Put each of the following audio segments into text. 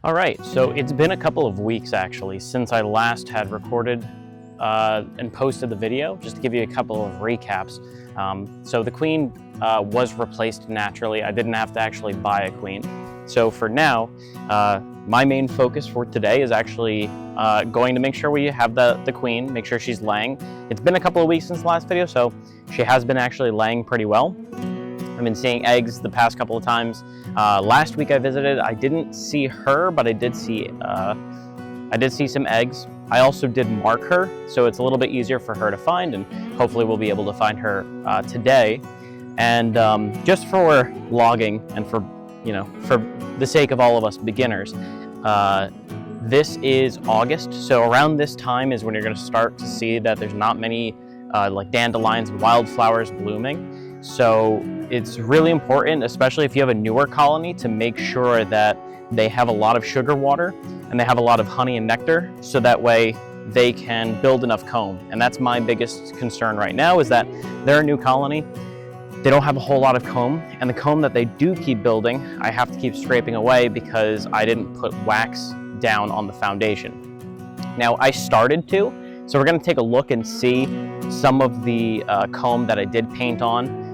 All right, so it's been a couple of weeks actually since I last had recorded and posted the video, just to give you a couple of recaps. So the queen was replaced naturally. I didn't have to actually buy a queen. So for now, my main focus for today is actually going to make sure we have the queen, make sure she's laying. It's been a couple of weeks since the last video, so she has been actually laying pretty well. I've been seeing eggs the past couple of times. Last week I visited, I didn't see her, but I did see some eggs. I also did mark her, so it's a little bit easier for her to find, and hopefully we'll be able to find her today. And just for logging and for the sake of all of us beginners, this is August, so around this time is when you're going to start to see that there's not many like dandelions and wildflowers blooming. So it's really important, especially if you have a newer colony, to make sure that they have a lot of sugar water and they have a lot of honey and nectar, so that way they can build enough comb. And that's my biggest concern right now, is that they're a new colony. They don't have a whole lot of comb, and the comb that they do keep building, I have to keep scraping away because I didn't put wax down on the foundation. Now, I started to, so we're going to take a look and see some of the comb that I did paint on.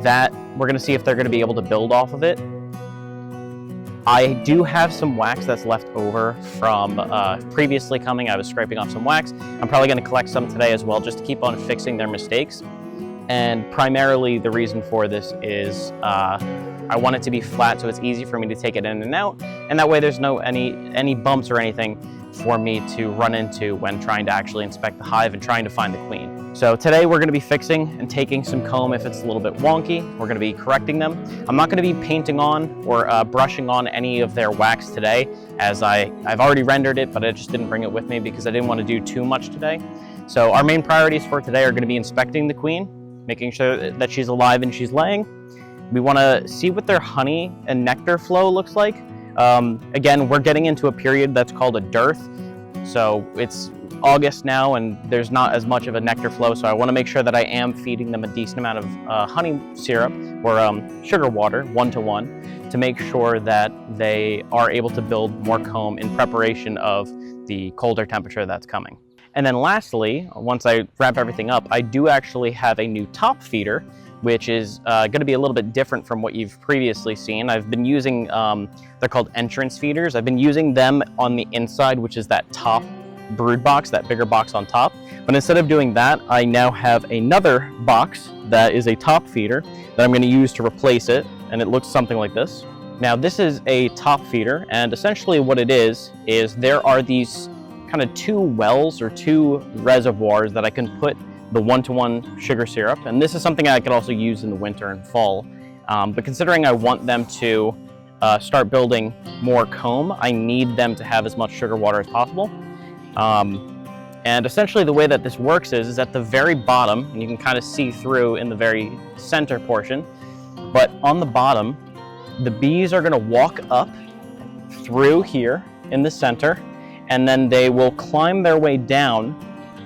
That we're going to see if they're going to be able to build off of it. I do have some wax that's left over from previously coming. I was scraping off some wax. I'm probably going to collect some today as well, just to keep on fixing their mistakes. And primarily the reason for this is I want it to be flat so it's easy for me to take it in and out, and that way there's no any bumps or anything for me to run into when trying to actually inspect the hive and trying to find the queen. So today we're going to be fixing and taking some comb if it's a little bit wonky. We're going to be correcting them. I'm not going to be painting on or brushing on any of their wax today, as I've already rendered it, but I just didn't bring it with me because I didn't want to do too much today. So our main priorities for today are going to be inspecting the queen, making sure that she's alive and she's laying. We want to see what their honey and nectar flow looks like. Again, we're getting into a period that's called a dearth. So it's August now and there's not as much of a nectar flow, so I want to make sure that I am feeding them a decent amount of honey syrup or sugar water, 1-to-1, to make sure that they are able to build more comb in preparation of the colder temperature that's coming. And then lastly, once I wrap everything up, I do actually have a new top feeder, which is going to be a little bit different from what you've previously seen. I've been using, they're called entrance feeders. I've been using them on the inside, which is that top brood box, that bigger box on top. But instead of doing that, I now have another box that is a top feeder that I'm going to use to replace it, and it looks something like this. Now, this is a top feeder, and essentially what it is there are these kind of two wells or two reservoirs that I can put the 1-to-1 sugar syrup, and this is something I could also use in the winter and fall. But considering I want them to start building more comb, I need them to have as much sugar water as possible. And essentially the way that this works is at the very bottom, and you can kind of see through in the very center portion, but on the bottom, the bees are going to walk up through here in the center, and then they will climb their way down,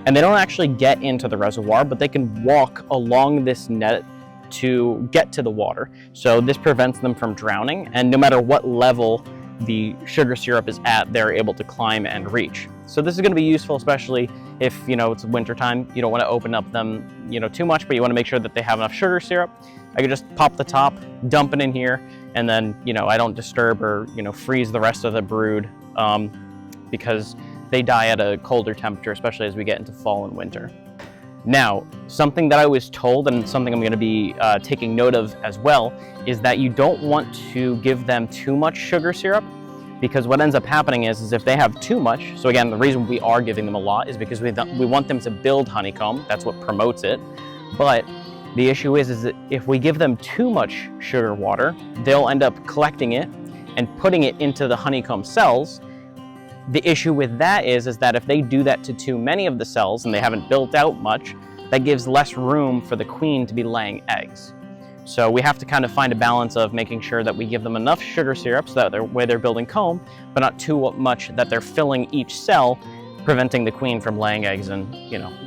and they don't actually get into the reservoir, but they can walk along this net to get to the water. So this prevents them from drowning, and no matter what level the sugar syrup is at, they're able to climb and reach. So this is going to be useful, especially if it's winter time. You don't want to open up them too much, but you want to make sure that they have enough sugar syrup. I can just pop the top, dump it in here, and then I don't disturb or freeze the rest of the brood, because they die at a colder temperature, especially as we get into fall and winter. Now, something that I was told, and something I'm going to be taking note of as well, is that you don't want to give them too much sugar syrup, because what ends up happening is if they have too much, so again, the reason we are giving them a lot is because we want them to build honeycomb. That's what promotes it. But the issue is that if we give them too much sugar water, they'll end up collecting it and putting it into the honeycomb cells. The issue with that is that if they do that to too many of the cells and they haven't built out much, that gives less room for the queen to be laying eggs. So we have to kind of find a balance of making sure that we give them enough sugar syrup so that they're building comb, but not too much that they're filling each cell, preventing the queen from laying eggs and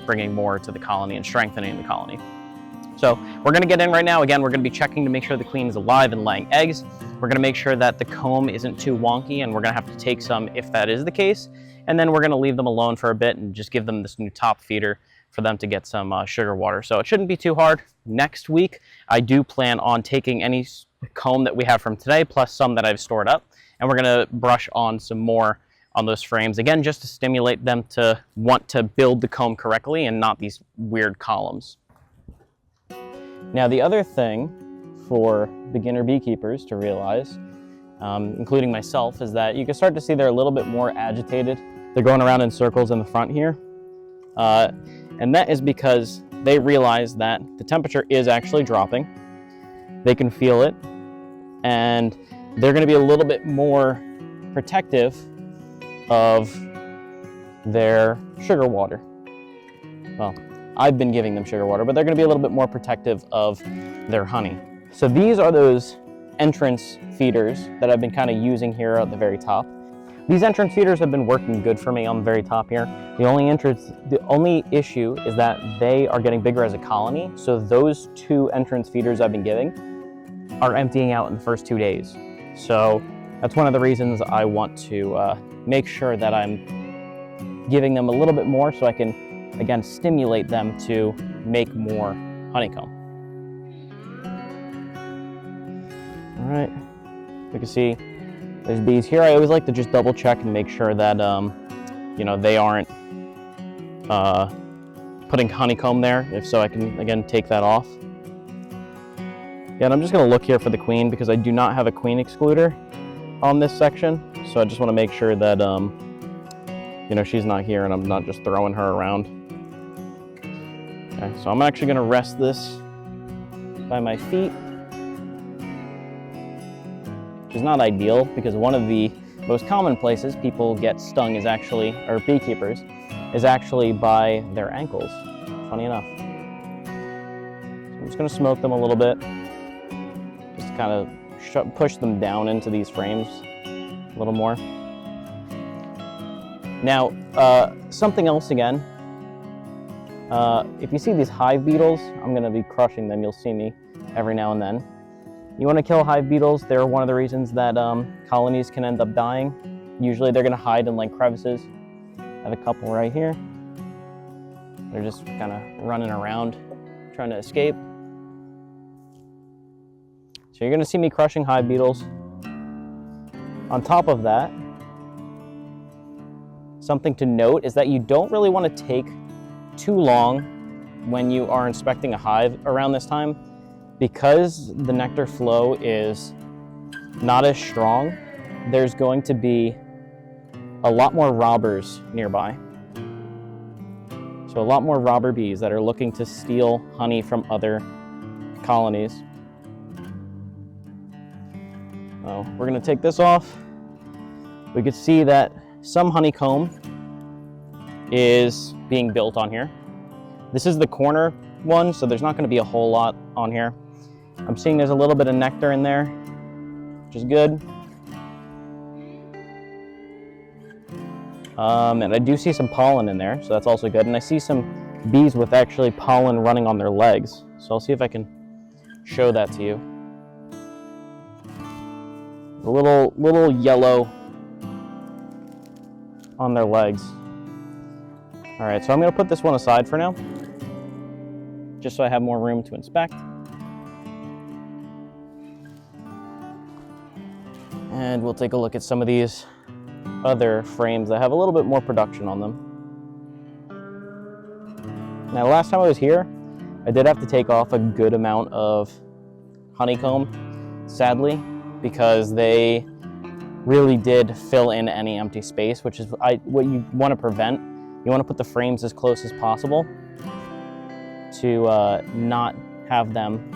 bringing more to the colony and strengthening the colony. So we're gonna get in right now. Again, we're gonna be checking to make sure the queen is alive and laying eggs. We're gonna make sure that the comb isn't too wonky, and we're gonna have to take some if that is the case. And then we're gonna leave them alone for a bit and just give them this new top feeder for them to get some sugar water. So it shouldn't be too hard. Next week, I do plan on taking any comb that we have from today, plus some that I've stored up, and we're gonna brush on some more on those frames, again, just to stimulate them to want to build the comb correctly and not these weird columns. Now, the other thing for beginner beekeepers to realize, including myself, is that you can start to see they're a little bit more agitated. They're going around in circles in the front here. And that is because they realize that the temperature is actually dropping. They can feel it, and they're going to be a little bit more protective of their sugar water. Well, I've been giving them sugar water, but they're going to be a little bit more protective of their honey. So these are those entrance feeders that I've been kind of using here at the very top. These entrance feeders have been working good for me on the very top here. The only issue is that they are getting bigger as a colony. So those 2 entrance feeders I've been giving are emptying out in the first 2 days. So that's one of the reasons I want to make sure that I'm giving them a little bit more so I can, again, stimulate them to make more honeycomb. All right, you can see there's bees here. I always like to just double check and make sure that, you know, they aren't putting honeycomb there. If so, I can, again, take that off. Yeah, and I'm just gonna look here for the queen because I do not have a queen excluder on this section. So I just wanna make sure that, you know, she's not here and I'm not just throwing her around. Okay, so I'm actually gonna rest this by my feet, which is not ideal because one of the most common places people get stung is actually, or beekeepers, is actually by their ankles, funny enough. So I'm just gonna smoke them a little bit, just to kind of push them down into these frames a little more. Now, something else again, if you see these hive beetles, I'm gonna be crushing them, you'll see me every now and then. You want to kill hive beetles. They're one of the reasons that colonies can end up dying. Usually they're going to hide in like crevices. I have a couple right here. They're just kind of running around trying to escape. So you're going to see me crushing hive beetles. On top of that, something to note is that you don't really want to take too long when you are inspecting a hive around this time. Because the nectar flow is not as strong, there's going to be a lot more robbers nearby. So a lot more robber bees that are looking to steal honey from other colonies. So we're gonna take this off. We could see that some honeycomb is being built on here. This is the corner one, so there's not gonna be a whole lot on here. I'm seeing there's a little bit of nectar in there, which is good. And I do see some pollen in there, so that's also good. And I see some bees with actually pollen running on their legs. So I'll see if I can show that to you. A little yellow on their legs. All right, so I'm gonna put this one aside for now, just so I have more room to inspect. And we'll take a look at some of these other frames that have a little bit more production on them. Now, last time I was here, I did have to take off a good amount of honeycomb, sadly, because they really did fill in any empty space, which is what you want to prevent. You want to put the frames as close as possible to not have them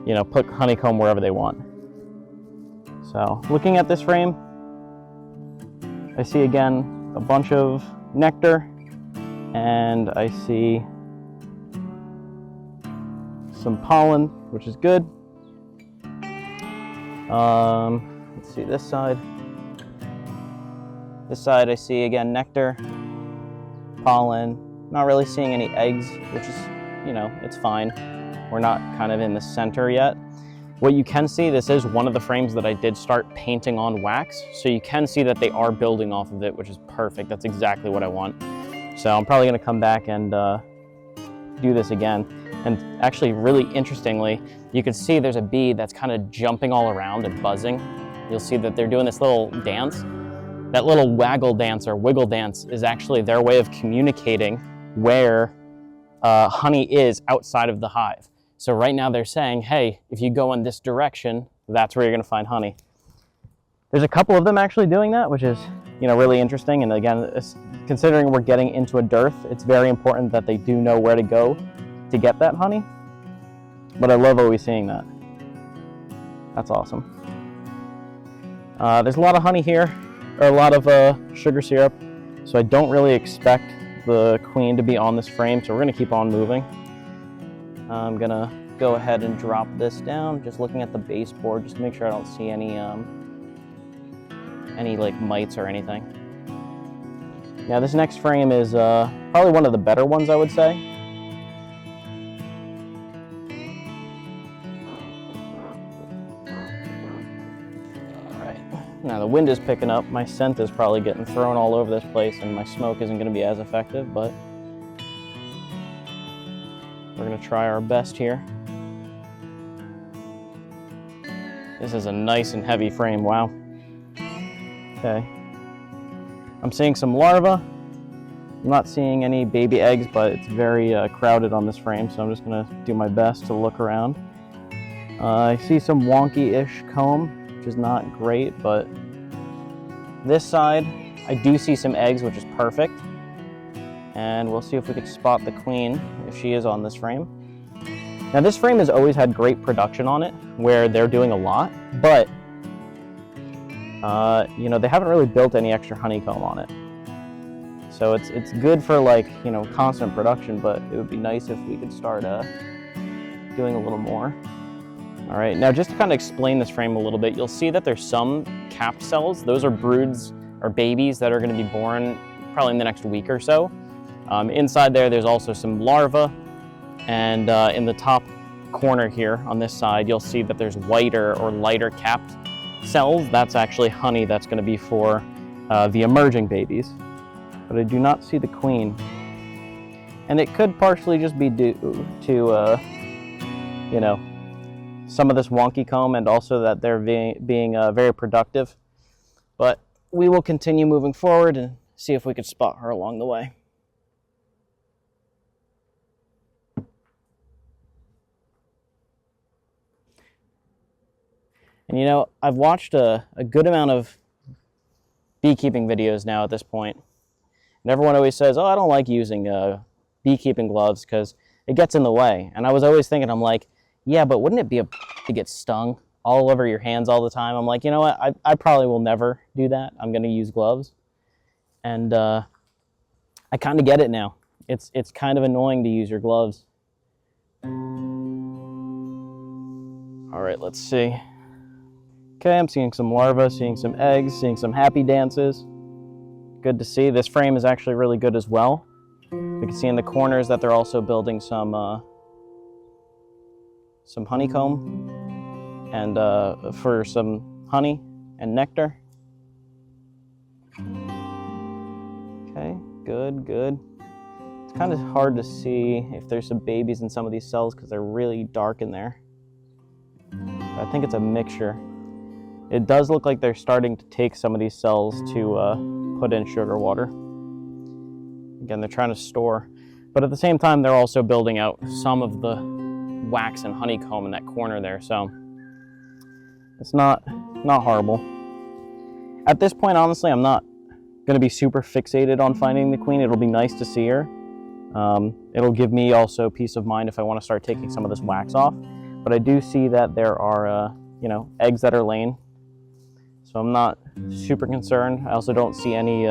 you know, put honeycomb wherever they want. So looking at this frame, I see again a bunch of nectar, and I see some pollen, which is good. Let's see this side. This side I see again nectar, pollen, Not really seeing any eggs, which is, you know, it's fine. We're not kind of in the center yet. What you can see, this is one of the frames that I did start painting on wax. So you can see that they are building off of it, which is perfect. That's exactly what I want. So I'm probably gonna come back and do this again. And actually, really interestingly, you can see there's a bee that's kind of jumping all around and buzzing. You'll see that they're doing this little dance. That little waggle dance or wiggle dance is actually their way of communicating where honey is outside of the hive. So right now they're saying, hey, if you go in this direction, that's where you're gonna find honey. There's a couple of them actually doing that, which is, you know, really interesting. And again, considering we're getting into a dearth, it's very important that they do know where to go to get that honey. But I love always seeing that. That's awesome. There's a lot of honey here, or a lot of sugar syrup, so I don't really expect the queen to be on this frame, so we're gonna keep on moving. I'm gonna go ahead and drop this down, just looking at the baseboard, just to make sure I don't see any like mites or anything. Now this next frame is probably one of the better ones, I would say. Now the wind is picking up, my scent is probably getting thrown all over this place and my smoke isn't going to be as effective, but we're going to try our best here. This is a nice and heavy frame, wow. Okay. I'm seeing some larvae. I'm not seeing any baby eggs, but it's very crowded on this frame, so I'm just going to do my best to look around. I see some wonky-ish comb, which is not great, but this side, I do see some eggs, which is perfect. And we'll see if we could spot the queen, if she is on this frame. Now this frame has always had great production on it, where they're doing a lot, but you know, they haven't really built any extra honeycomb on it. So it's good for, like, you know, constant production, but it would be nice if we could start doing a little more. All right, now just to kind of explain this frame a little bit, you'll see that there's some capped cells. Those are broods or babies that are going to be born probably in the next week or so. Inside there's also some larvae, and in the top corner here on this side, you'll see that there's whiter or lighter capped cells. That's actually honey that's going to be for the emerging babies. But I do not see the queen. And it could partially just be due to, you know, some of this wonky comb, and also that they're being very productive. But we will continue moving forward and see if we could spot her along the way. And you know, I've watched a good amount of beekeeping videos now at this point. And everyone always says, oh, I don't like using beekeeping gloves because it gets in the way. And I was always thinking, I'm like, yeah, but wouldn't it be to get stung all over your hands all the time? I'm like, you know what? I probably will never do that. I'm going to use gloves. And I kind of get it now. It's kind of annoying to use your gloves. All right, let's see. Okay, I'm seeing some larvae, seeing some eggs, seeing some happy dances. Good to see. This frame is actually really good as well. You can see in the corners that they're also building some honeycomb and for some honey and nectar. Okay, good, good. It's kind of hard to see if there's some babies in some of these cells because they're really dark in there. I think it's a mixture. It does look like they're starting to take some of these cells to put in sugar water. Again, they're trying to store, but at the same time, they're also building out some of the wax and honeycomb in that corner there, so it's not horrible. At this point, honestly, I'm not going to be super fixated on finding the queen. It'll be nice to see her. It'll give me also peace of mind if I want to start taking some of this wax off, but I do see that there are you know, eggs that are laying, so I'm not super concerned. I also don't see any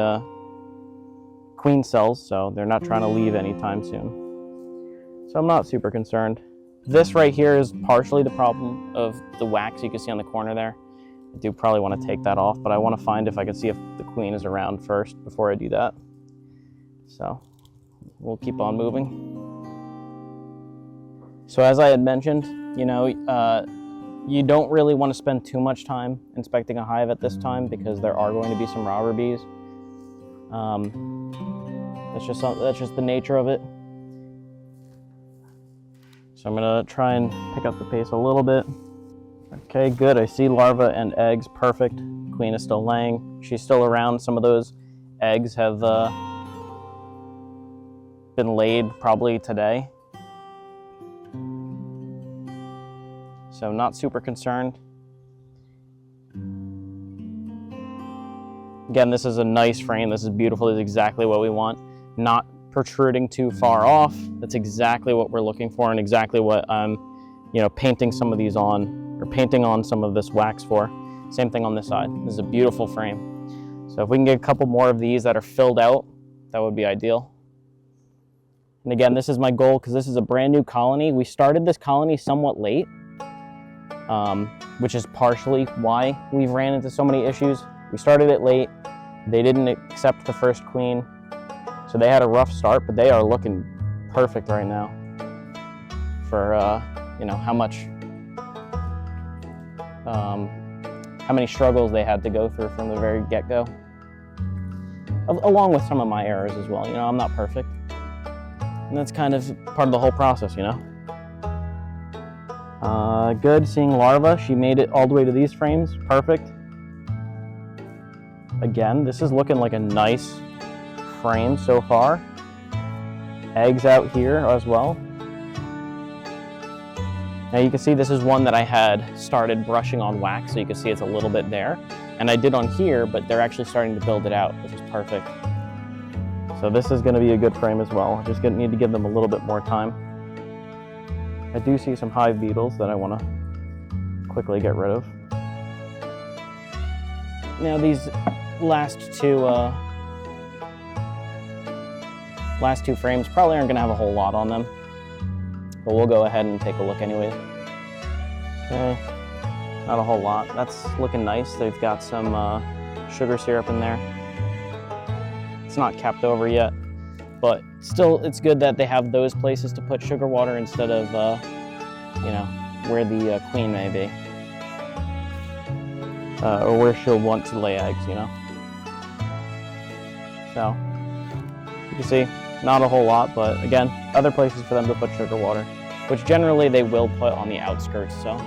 queen cells, so they're not trying to leave anytime soon. So I'm not super concerned. This right here is partially the problem of the wax you can see on the corner there. I do probably want to take that off, but I want to find if I can see if the queen is around first before I do that. So we'll keep on moving. So as I had mentioned, you know, you don't really want to spend too much time inspecting a hive at this time because there are going to be some robber bees. That's just the nature of it. So I'm gonna try and pick up the pace a little bit. Okay, good. I see larvae and eggs. Perfect. Queen is still laying. She's still around. Some of those eggs have been laid probably today. So not super concerned. Again, this is a nice frame. This is beautiful. This is exactly what we want. Not protruding too far off. That's exactly what we're looking for and exactly what I'm, you know, painting some of these on, or painting on some of this wax for. Same thing on this side. This is a beautiful frame. So if we can get a couple more of these that are filled out, that would be ideal. And again, this is my goal because this is a brand new colony. We started this colony somewhat late, which is partially why we've ran into so many issues. We started it late. They didn't accept the first queen. So they had a rough start, but they are looking perfect right now for, you know, how many struggles they had to go through from the very get-go. Along with some of my errors as well. You know, I'm not perfect. And that's kind of part of the whole process, you know. Good, seeing larva. She made it all the way to these frames. Perfect. Again, this is looking like a nice frame so far. Eggs out here as well. Now you can see this is one that I had started brushing on wax, so you can see it's a little bit there. And I did on here, but they're actually starting to build it out, which is perfect. So this is going to be a good frame as well. I just need to give them a little bit more time. I do see some hive beetles that I want to quickly get rid of. Now these last two frames probably aren't going to have a whole lot on them, but we'll go ahead and take a look anyways. Okay, not a whole lot. That's looking nice. They've got some sugar syrup in there. It's not capped over yet, but still it's good that they have those places to put sugar water instead of, you know, where the queen may be. Or where she'll want to lay eggs, you know. So, you can see, not a whole lot, but again, other places for them to put sugar water, which generally they will put on the outskirts, so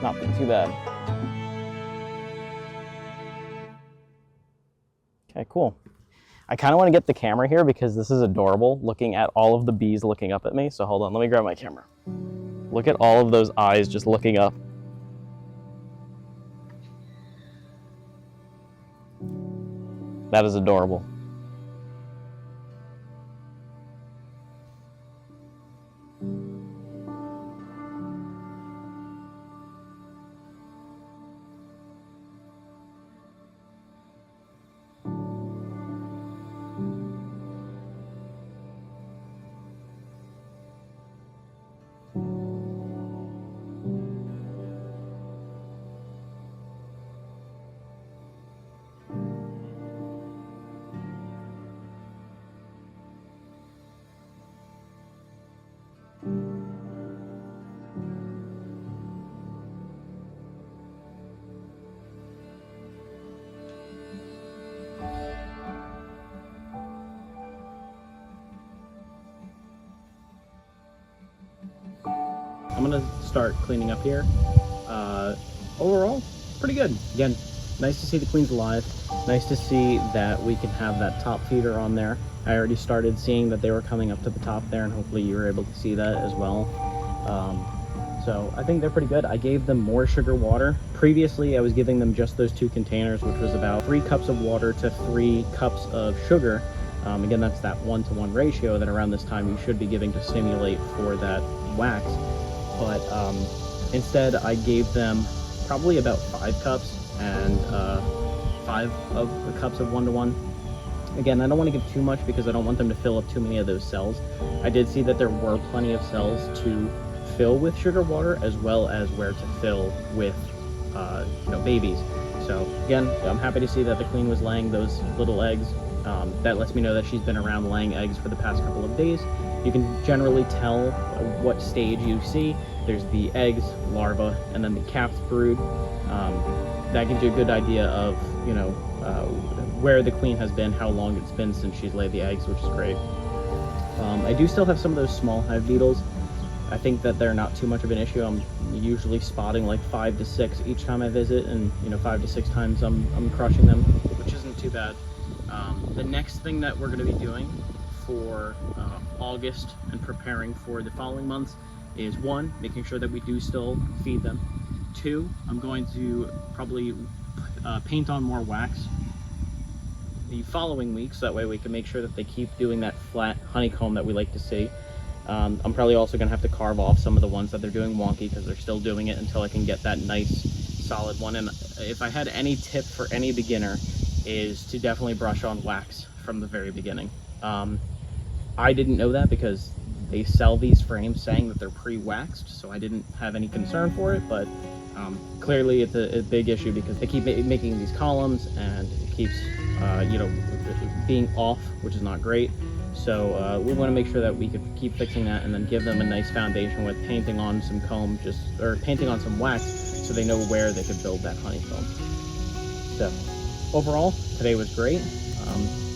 not too bad. Okay, cool. I kind of want to get the camera here because this is adorable, looking at all of the bees looking up at me. So hold on, let me grab my camera. Look at all of those eyes just looking up. That is adorable. I'm gonna start cleaning up here. Overall, pretty good. Again, nice to see the queens alive. Nice to see that we can have that top feeder on there. I already started seeing that they were coming up to the top there, and hopefully you were able to see that as well. So I think they're pretty good. I gave them more sugar water. Previously, I was giving them just those 2 containers, which was about 3 cups of water to 3 cups of sugar. Again, that's that 1-to-1 ratio that around this time you should be giving to stimulate for that wax. But instead, I gave them probably about 5 cups and 5 of the cups of 1-to-1. Again, I don't want to give too much because I don't want them to fill up too many of those cells. I did see that there were plenty of cells to fill with sugar water as well as where to fill with you know, babies. So again, I'm happy to see that the queen was laying those little eggs. That lets me know that she's been around laying eggs for the past couple of days. You can generally tell what stage you see. There's the eggs, larva, and then the calf brood. That gives you a good idea of, where the queen has been, how long it's been since she's laid the eggs, which is great. I do still have some of those small hive beetles. I think that they're not too much of an issue. I'm usually spotting like 5 to 6 each time I visit, and 5 to 6 times I'm crushing them, which isn't too bad. The next thing that we're going to be doing for August and preparing for the following months is 1, making sure that we do still feed them. 2, I'm going to probably paint on more wax the following week, so that way we can make sure that they keep doing that flat honeycomb that we like to see. I'm probably also going to have to carve off some of the ones that they're doing wonky, because they're still doing it, until I can get that nice solid one. And if I had any tip for any beginner, is to definitely brush on wax from the very beginning. I didn't know that because they sell these frames saying that they're pre-waxed, so I didn't have any concern for it, but clearly it's a big issue because they keep making these columns, and it keeps being off, which is not great. So we want to make sure that we could keep fixing that, and then give them a nice foundation with painting on some comb, or painting on some wax, so they know where they could build that honeycomb. So overall, today was great.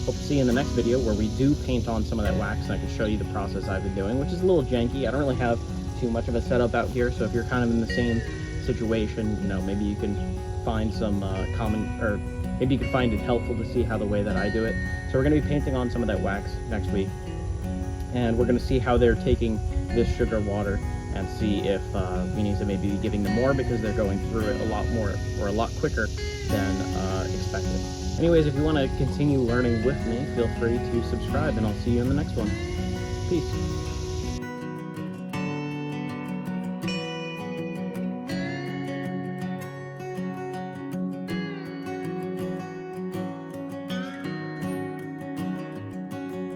Hope to see you in the next video, where we do paint on some of that wax, and I can show you the process I've been doing, which is a little janky. I don't really have too much of a setup out here, so if you're kind of in the same situation, maybe you can find some maybe you can find it helpful to see how the way that I do it. So we're going to be painting on some of that wax next week, and we're going to see how they're taking this sugar water, and see if we need to maybe be giving them more, because they're going through it a lot more, or a lot quicker than expected. Anyways, if you want to continue learning with me, feel free to subscribe, and I'll see you in the next one. Peace.